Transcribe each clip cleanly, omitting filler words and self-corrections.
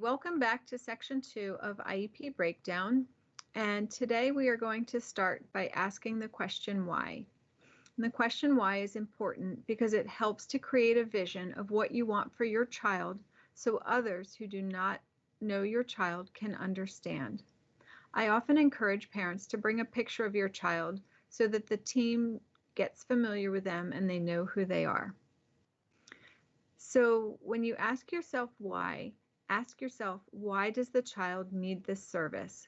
welcome back to Section 2 of IEP Breakdown, and today we are going to start by asking the question why. And the question why is important because it helps to create a vision of what you want for your child so others who do not know your child can understand. I often encourage parents to bring a picture of your child so that the team gets familiar with them and they know who they are. So when you ask yourself why does the child need this service?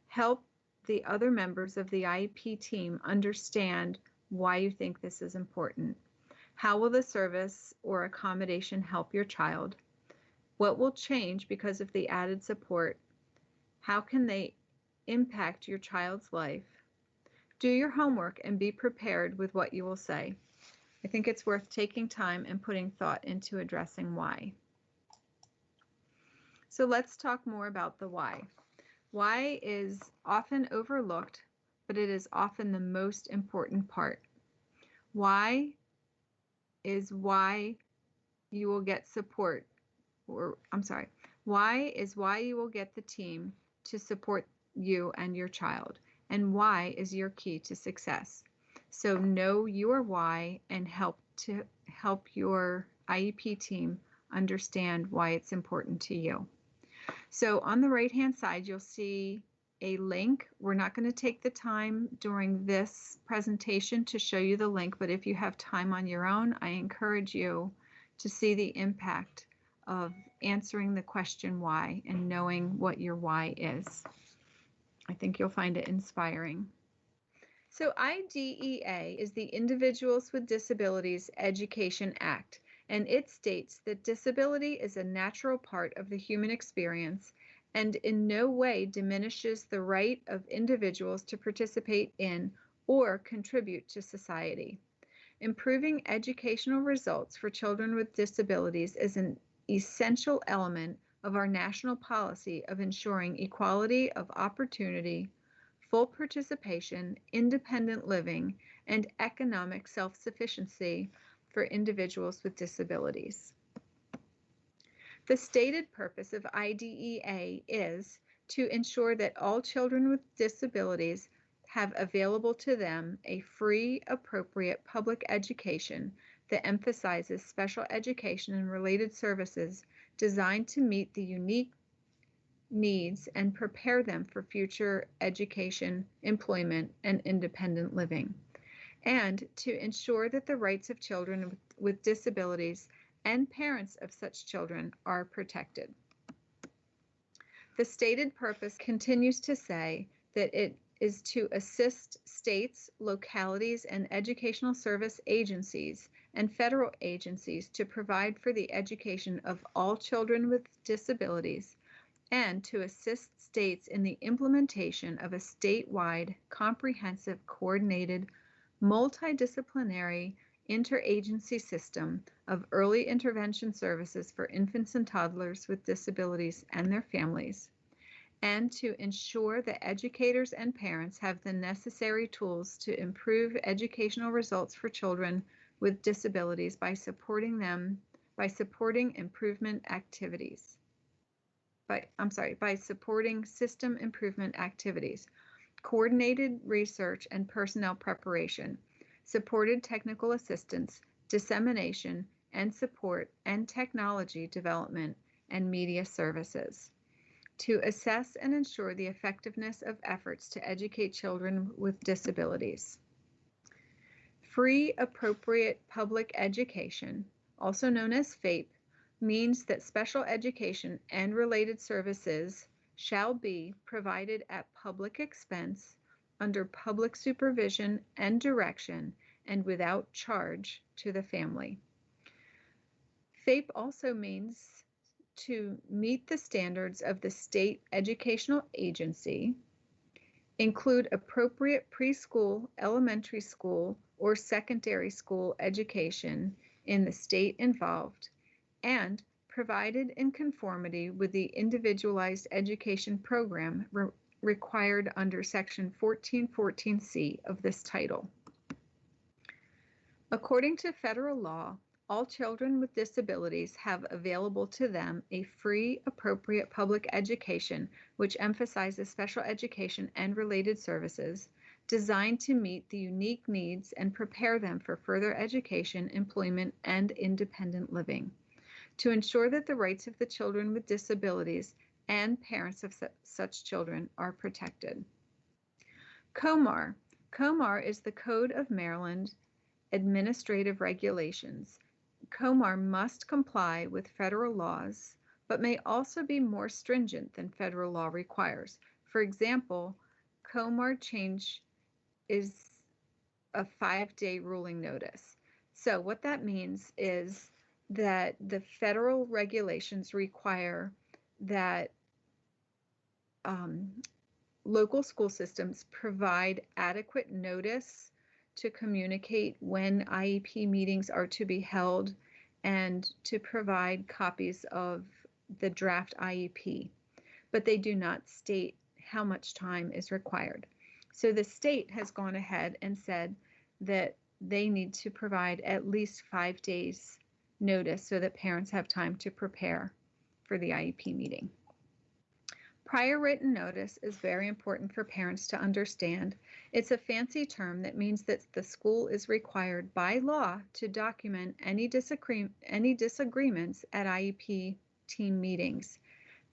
Help the other members of the IEP team understand why you think this is important. How will the service or accommodation help your child? What will change because of the added support? How can they impact your child's life? Do your homework and be prepared with what you will say. I think it's worth taking time and putting thought into addressing why. So let's talk more about the why. Why is often overlooked, but it is often the most important part. Why is why you will get support, why is why you will get the team to support you and your child, and why is your key to success. So know your why and help your IEP team understand why it's important to you. So on the right-hand side, you'll see a link. We're not going to take the time during this presentation to show you the link, but if you have time on your own, I encourage you to see the impact of answering the question why and knowing what your why is. I think you'll find it inspiring. So IDEA is the Individuals with Disabilities Education Act, and it states that disability is a natural part of the human experience and in no way diminishes the right of individuals to participate in or contribute to society. Improving educational results for children with disabilities is an essential element of our national policy of ensuring equality of opportunity, full participation, independent living, and economic self-sufficiency for individuals with disabilities. The stated purpose of IDEA is to ensure that all children with disabilities have available to them a free, appropriate public education that emphasizes special education and related services designed to meet the unique needs and prepare them for future education, employment, and independent living, and to ensure that the rights of children with disabilities and parents of such children are protected. The stated purpose continues to say that it is to assist states, localities, and educational service agencies and federal agencies to provide for the education of all children with disabilities and to assist states in the implementation of a statewide, comprehensive, coordinated, multidisciplinary, interagency system of early intervention services for infants and toddlers with disabilities and their families, and to ensure that educators and parents have the necessary tools to improve educational results for children with disabilities by supporting improvement activities. By supporting system improvement activities, coordinated research and personnel preparation, supported technical assistance, dissemination and support, and technology development and media services, to assess and ensure the effectiveness of efforts to educate children with disabilities. Free, appropriate public education, also known as FAPE, means that special education and related services shall be provided at public expense, under public supervision and direction, and without charge to the family. FAPE also means to meet the standards of the state educational agency, include appropriate preschool, elementary school, or secondary school education in the state involved, and provided in conformity with the individualized education program required under Section 1414C of this title. According to federal law, All children with disabilities have available to them a free, appropriate public education which emphasizes special education and related services, designed to meet the unique needs and prepare them for further education, employment, and independent living. To ensure that the rights of the children with disabilities and parents of such children are protected. COMAR. COMAR is the Code of Maryland Administrative Regulations. COMAR must comply with federal laws, but may also be more stringent than federal law requires. For example, COMAR change is a 5-day ruling notice. So what that means is that the federal regulations require that local school systems provide adequate notice to communicate when IEP meetings are to be held and to provide copies of the draft IEP, but they do not state how much time is required. So the state has gone ahead and said that they need to provide at least 5 days notice so that parents have time to prepare for the IEP meeting. Prior written notice is very important for parents to understand. It's a fancy term that means that the school is required by law to document any disagreements at IEP team meetings.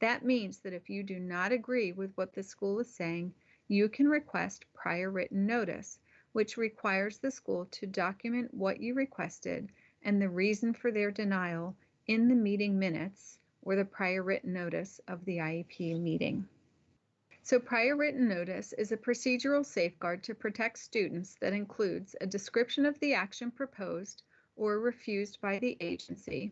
That means that if you do not agree with what the school is saying, you can request prior written notice, which requires the school to document what you requested and the reason for their denial in the meeting minutes or the prior written notice of the IEP meeting. So prior written notice is a procedural safeguard to protect students that includes a description of the action proposed or refused by the agency,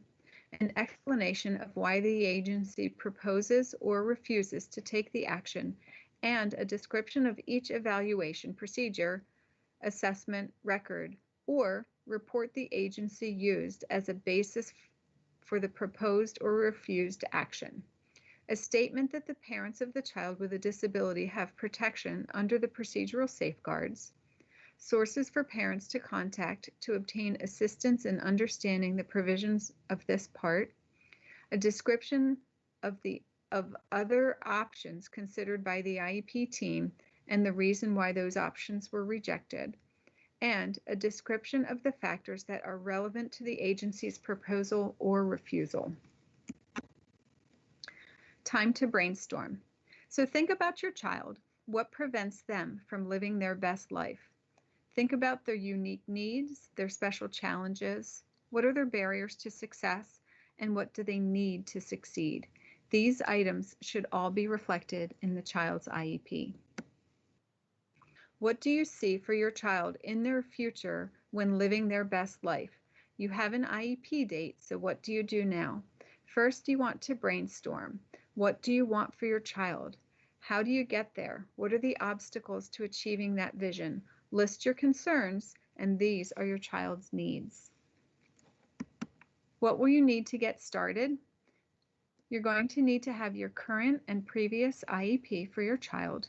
an explanation of why the agency proposes or refuses to take the action, and a description of each evaluation procedure, assessment record, or report the agency used as a basis for the proposed or refused action. A statement that the parents of the child with a disability have protection under the procedural safeguards, sources for parents to contact to obtain assistance in understanding the provisions of this part, a description of other options considered by the IEP team and the reason why those options were rejected, and a description of the factors that are relevant to the agency's proposal or refusal. Time to brainstorm. So think about your child. What prevents them from living their best life? Think about their unique needs, their special challenges. What are their barriers to success? And what do they need to succeed? These items should all be reflected in the child's IEP. What do you see for your child in their future when living their best life? You have an IEP date, so what do you do now? First, you want to brainstorm. What do you want for your child? How do you get there? What are the obstacles to achieving that vision? List your concerns, and these are your child's needs. What will you need to get started? You're going to need to have your current and previous IEP for your child.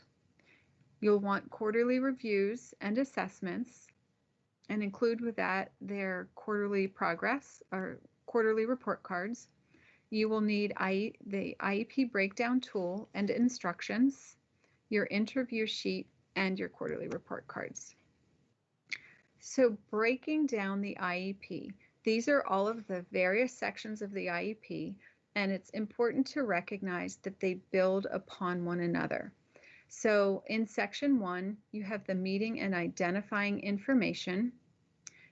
You'll want quarterly reviews and assessments, and include with that their quarterly progress or quarterly report cards. You will need the IEP Breakdown tool and instructions, your interview sheet, and your quarterly report cards. So breaking down the IEP, these are all of the various sections of the IEP, and it's important to recognize that they build upon one another. So in section 1, you have the meeting and identifying information.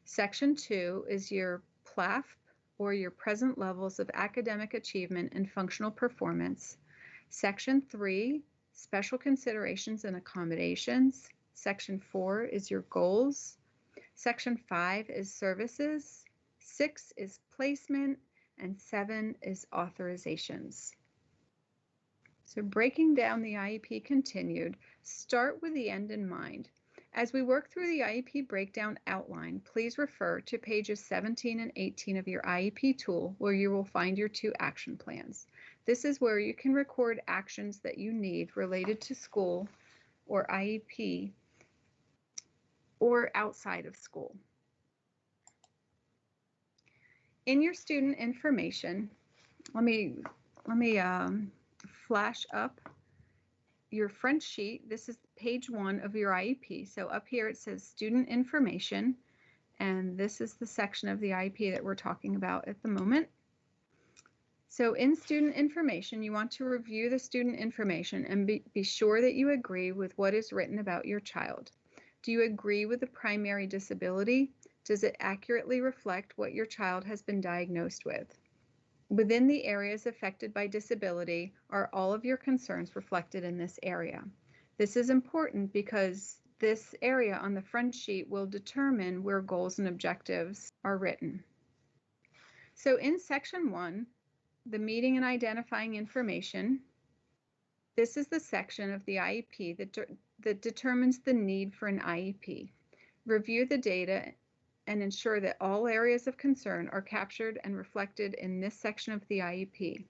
Section 2 is your PLAAFP, or your present levels of academic achievement and functional performance. Section 3, special considerations and accommodations. Section 4 is your goals. Section 5 is services. 6 is placement, and 7 is authorizations. So breaking down the IEP continued, start with the end in mind. As we work through the IEP breakdown outline, please refer to pages 17 and 18 of your IEP tool, where you will find your 2 action plans. This is where you can record actions that you need related to school or IEP or outside of school. in your student information, let me flash up your front sheet. This is page 1 of your IEP. So up here it says student information, and this is the section of the IEP that we're talking about at the moment. So in student information, you want to review the student information and be sure that you agree with what is written about your child. Do you agree with the primary disability? Does it accurately reflect what your child has been diagnosed with? Within the areas affected by disability, are all of your concerns reflected in this area? This is important because this area on the front sheet will determine where goals and objectives are written. So in section 1, the meeting and identifying information, this is the section of the IEP that determines the need for an IEP. Review the data and ensure that all areas of concern are captured and reflected in this section of the IEP.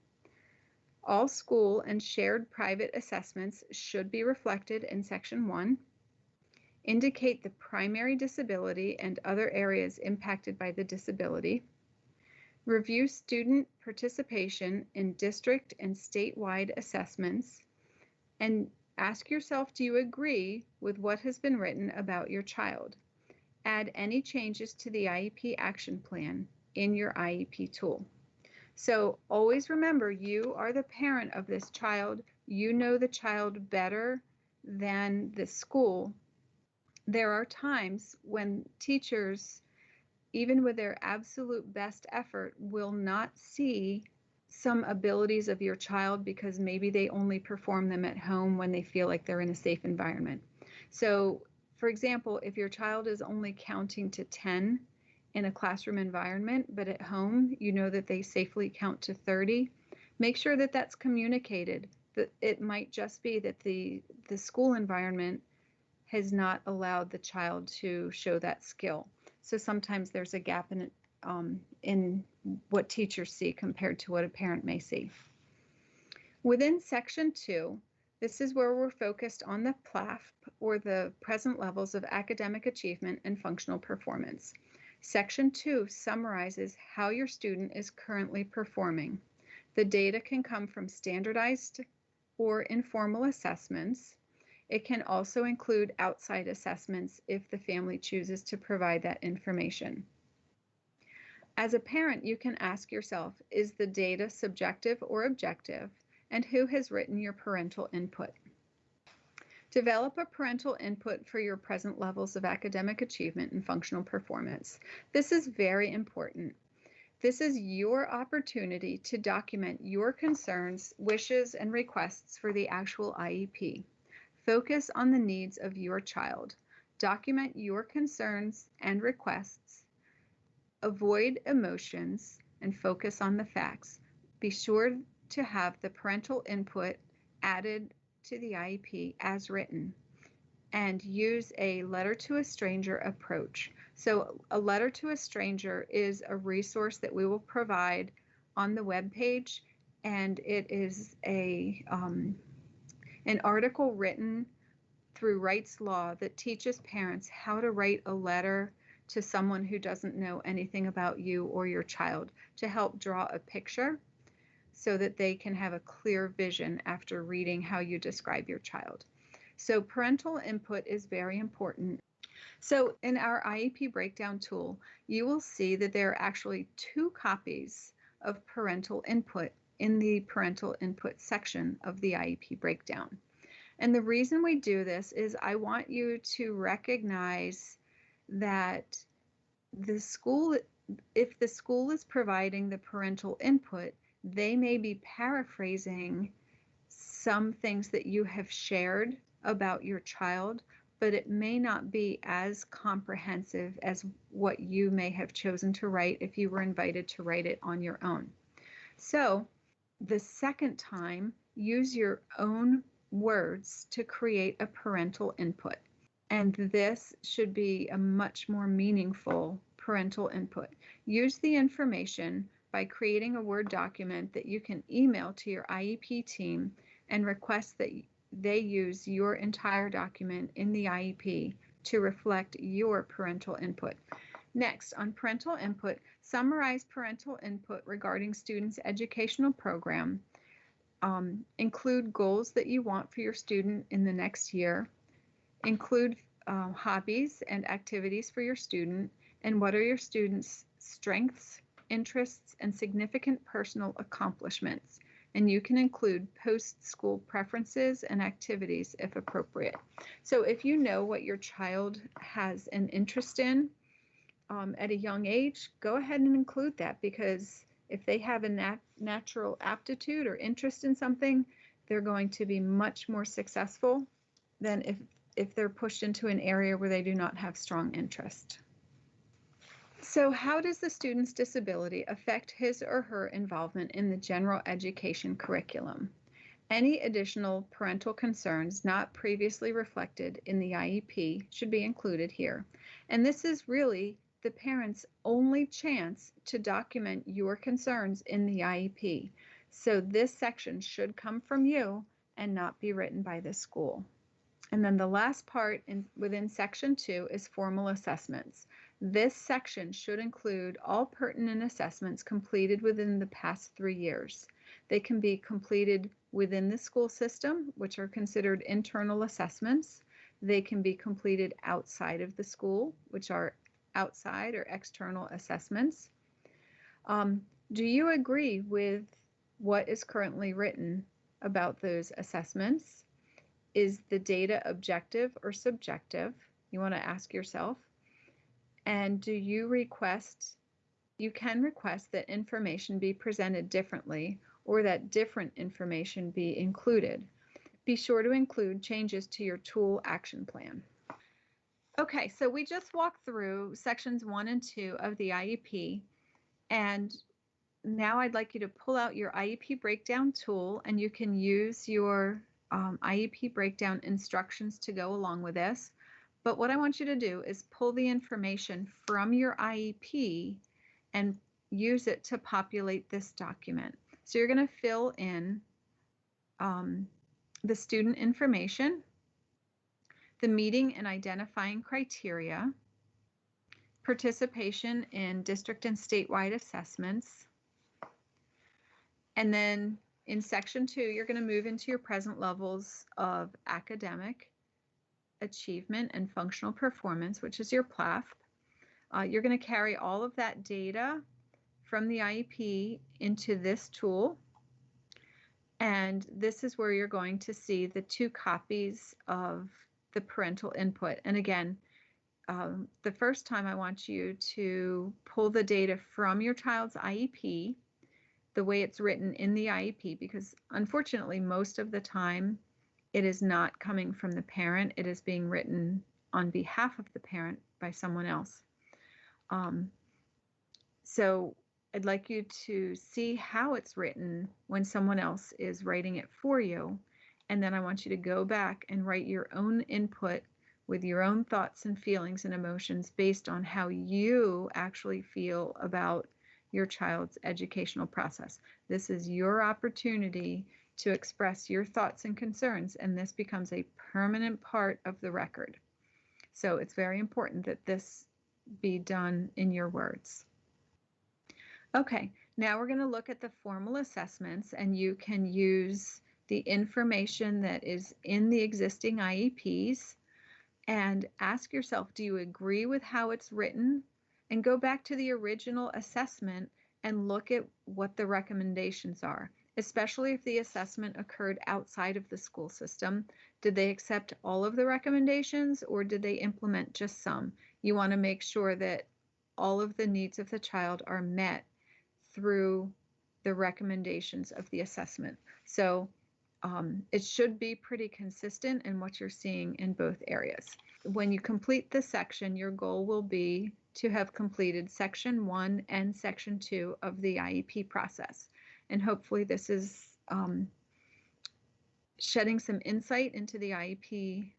All school and shared private assessments should be reflected in section 1. Indicate the primary disability and other areas impacted by the disability. Review student participation in district and statewide assessments, and ask yourself, do you agree with what has been written about your child? Add any changes to the IEP action plan in your IEP tool. So always remember, you are the parent of this child. You know the child better than the school. There are times when teachers, even with their absolute best effort, will not see some abilities of your child because maybe they only perform them at home when they feel like they're in a safe environment. So, for example, if your child is only counting to 10 in a classroom environment, but at home you know that they safely count to 30, make sure that that's communicated. That it might just be that the school environment has not allowed the child to show that skill. So sometimes there's a gap in what teachers see compared to what a parent may see. Within section 2, this is where we're focused on the PLAAFP, or the present levels of academic achievement and functional performance. Section 2 summarizes how your student is currently performing. The data can come from standardized or informal assessments. It can also include outside assessments if the family chooses to provide that information. As a parent, you can ask yourself, is the data subjective or objective, and who has written your parental input? Develop a parental input for your present levels of academic achievement and functional performance. This is very important. This is your opportunity to document your concerns, wishes, and requests for the actual IEP. Focus on the needs of your child. Document your concerns and requests. Avoid emotions and focus on the facts. Be sure to have the parental input added to the IEP as written, and use a letter to a stranger approach. So a letter to a stranger is a resource that we will provide on the web page, and it is an article written through Wright's Law that teaches parents how to write a letter to someone who doesn't know anything about you or your child, to help draw a picture so that they can have a clear vision after reading how you describe your child. So parental input is very important. So in our IEP Breakdown tool, you will see that there are actually 2 copies of parental input in the parental input section of the IEP Breakdown. And the reason we do this is I want you to recognize that the school, if the school is providing the parental input, they may be paraphrasing some things that you have shared about your child, but it may not be as comprehensive as what you may have chosen to write if you were invited to write it on your own. So the second time, use your own words to create a parental input. And this should be a much more meaningful parental input. Use the information by creating a Word document that you can email to your IEP team and request that they use your entire document in the IEP to reflect your parental input. Next, on parental input, summarize parental input regarding students' educational program. Include goals that you want for your student in the next year. Include hobbies and activities for your student, and what are your students' strengths, interests, and significant personal accomplishments. And you can include post-school preferences and activities if appropriate. So if you know what your child has an interest in at a young age, go ahead and include that, because if they have a natural aptitude or interest in something, they're going to be much more successful than if they're pushed into an area where they do not have strong interest. So how does the student's disability affect his or her involvement in the general education curriculum? Any additional parental concerns not previously reflected in the IEP should be included here. And this is really the parent's only chance to document your concerns in the IEP. So this section should come from you and not be written by the school. And then the last part within section 2 is formal assessments. This section should include all pertinent assessments completed within the past 3 years. They can be completed within the school system, which are considered internal assessments. They can be completed outside of the school, which are outside or external assessments. Do you agree with what is currently written about those assessments? Is the data objective or subjective? You want to ask yourself. And do you can request that information be presented differently, or that different information be included. Be sure to include changes to your tool action plan. Okay, so we just walked through sections 1 and 2 of the IEP, and now I'd like you to pull out your IEP breakdown tool, and you can use your IEP breakdown instructions to go along with this. But what I want you to do is pull the information from your IEP and use it to populate this document. So you're going to fill in the student information, the meeting and identifying criteria, participation in district and statewide assessments, and then in section 2, you're going to move into your present levels of academic achievement and functional performance, which is your PLAAFP. You're going to carry all of that data from the IEP into this tool. And this is where you're going to see the 2 copies of the parental input. And again, the first time I want you to pull the data from your child's IEP, the way it's written in the IEP, because unfortunately, most of the time, it is not coming from the parent. It is being written on behalf of the parent by someone else. So I'd like you to see how it's written when someone else is writing it for you. And then I want you to go back and write your own input with your own thoughts and feelings and emotions based on how you actually feel about your child's educational process. This is your opportunity to express your thoughts and concerns, and this becomes a permanent part of the record. So it's very important that this be done in your words. Okay, now we're going to look at the formal assessments, and you can use the information that is in the existing IEPs and ask yourself, do you agree with how it's written? And go back to the original assessment and look at what the recommendations are, especially if the assessment occurred outside of the school system. Did they accept all of the recommendations, or did they implement just some? You want to make sure that all of the needs of the child are met through the recommendations of the assessment. So it should be pretty consistent in what you're seeing in both areas. When you complete the section, your goal will be to have completed section 1 and section 2 of the IEP process. And hopefully this is shedding some insight into the IEP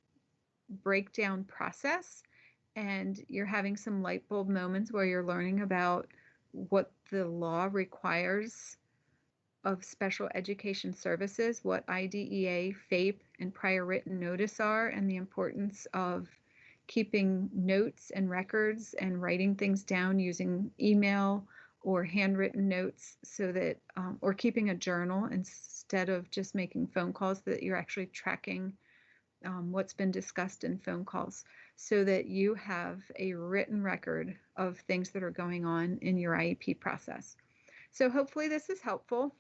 breakdown process, and you're having some light bulb moments where you're learning about what the law requires of special education services, what IDEA, FAPE, and prior written notice are, and the importance of keeping notes and records and writing things down using email or handwritten notes, so that, or keeping a journal instead of just making phone calls, that you're actually tracking what's been discussed in phone calls, so that you have a written record of things that are going on in your IEP process. So hopefully this is helpful.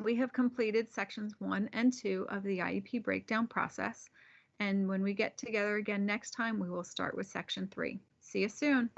We have completed sections 1 and 2 of the IEP breakdown process. And when we get together again next time, we will start with section 3. See you soon.